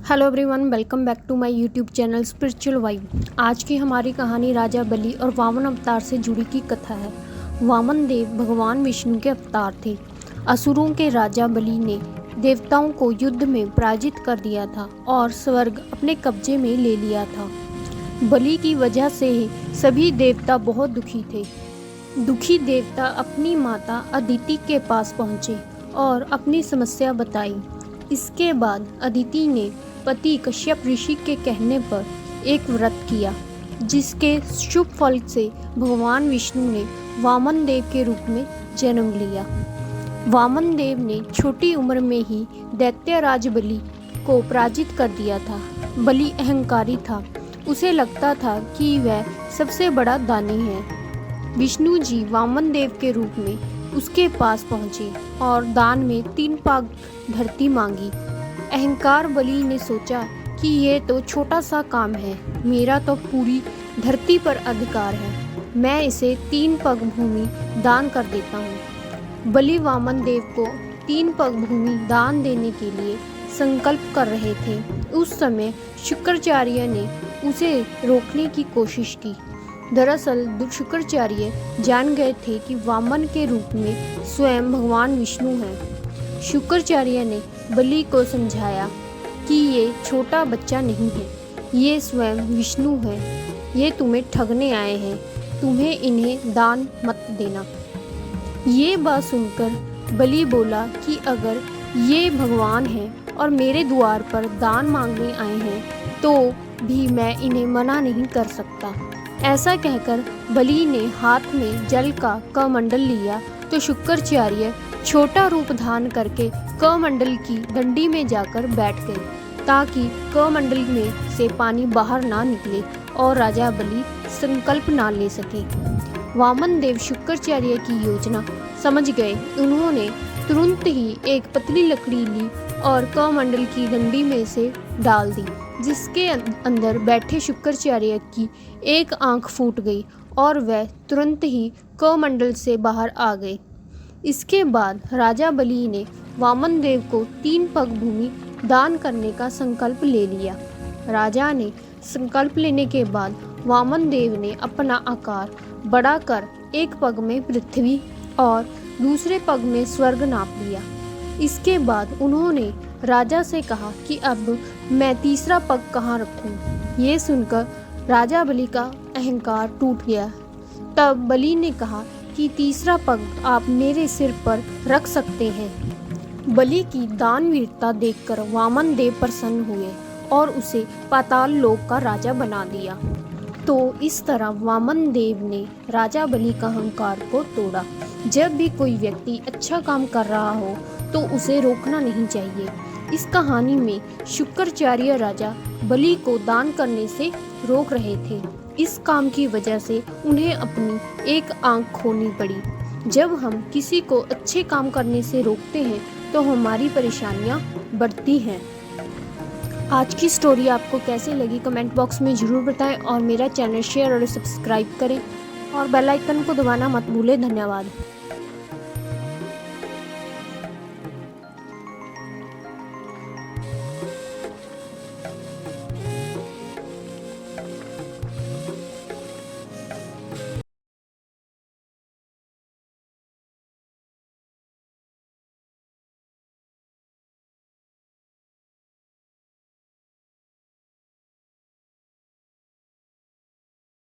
Hello everyone, welcome back to my YouTube channel spiritual vibe. आज की हमारी कहानी राजा बलि और वामन अवतार से जुड़ी की कथा है। वामन देव भगवान विष्णु के अवतार थे। असुरों के राजा बलि ने देवताओं को युद्ध में पराजित कर दिया था और स्वर्ग अपने कब्जे में ले लिया था। बलि की वजह से सभी देवता बहुत दुखी थे। दुखी देवता अपनी माता अदिति के पास पहुँचे और अपनी समस्या बताई। इसके बाद अदिति ने पति कश्यप ऋषि के कहने पर एक व्रत किया, जिसके शुभ फल से भगवान विष्णु ने वामन देव के रूप में जन्म लिया। वामन देव ने छोटी उम्र में ही दैत्यराज बलि को पराजित कर दिया था। बलि अहंकारी था। उसे लगता था कि वह सबसे बड़ा दानी है। विष्णु जी वामन देव के रूप में उसके पास पहुँचे और दान में 3 पाग धरती मांगी। अहंकार बलि ने सोचा कि ये तो छोटा सा काम है, मेरा तो पूरी धरती पर अधिकार है, मैं इसे 3 पग भूमि दान कर देता हूँ। बलि वामन देव को 3 पग भूमि दान देने के लिए संकल्प कर रहे थे। उस समय शुक्राचार्य ने उसे रोकने की कोशिश की। दरअसल शुक्राचार्य जान गए थे कि वामन के रूप में स्वयं भगवान विष्णु हैं। शुक्राचार्य ने बलि को समझाया कि ये छोटा बच्चा नहीं है, ये स्वयं विष्णु है, ये तुम्हें ठगने आए हैं, तुम्हें इन्हें दान मत देना। ये बात सुनकर बलि बोला कि अगर ये भगवान हैं और मेरे द्वार पर दान मांगने आए हैं तो भी मैं इन्हें मना नहीं कर सकता। ऐसा कहकर बलि ने हाथ में जल का कमंडल लिया तो शुक्राचार्य छोटा रूप धारण करके कमंडल की डंडी में जाकर बैठ गए, ताकि कमंडल में से पानी बाहर ना निकले और राजा बलि संकल्प ना ले सके। वामन देव शुक्राचार्य की योजना समझ गए। उन्होंने तुरंत ही एक पतली लकड़ी ली और कमंडल की डंडी में से डाल दी, जिसके अंदर बैठे शुक्राचार्य की एक आंख फूट गई और वह तुरंत ही कमंडल से बाहर आ गए। इसके बाद राजा बलि ने वामन देव को 3 पग भूमि दान करने का संकल्प ले लिया। राजा ने संकल्प लेने के बाद वामन देव ने अपना आकार बड़ा कर एक पग में पृथ्वी और दूसरे पग में स्वर्ग नाप लिया। इसके बाद उन्होंने राजा से कहा कि अब मैं तीसरा पग कहाँ रखूं। ये सुनकर राजा बलि का अहंकार टूट गया। तब बलि ने कहा कि तीसरा पग आप मेरे सिर पर रख सकते हैं। बलि की दानवीरता देखकर वामन देव प्रसन्न हुए और उसे पाताल लोक का राजा बना दिया। तो इस तरह वामन देव ने राजा बलि का अहंकार को तोड़ा। जब भी कोई व्यक्ति अच्छा काम कर रहा हो तो उसे रोकना नहीं चाहिए। इस कहानी में शुक्राचार्य राजा बलि को दान करने से रोक रहे थे। इस काम की वजह से उन्हें अपनी एक आंख खोनी पड़ी। जब हम किसी को अच्छे काम करने से रोकते हैं तो हमारी परेशानियां बढ़ती हैं। आज की स्टोरी आपको कैसी लगी कमेंट बॉक्स में ज़रूर बताएं और मेरा चैनल शेयर और सब्सक्राइब करें और बेल आइकन को दबाना मत भूलें। धन्यवाद।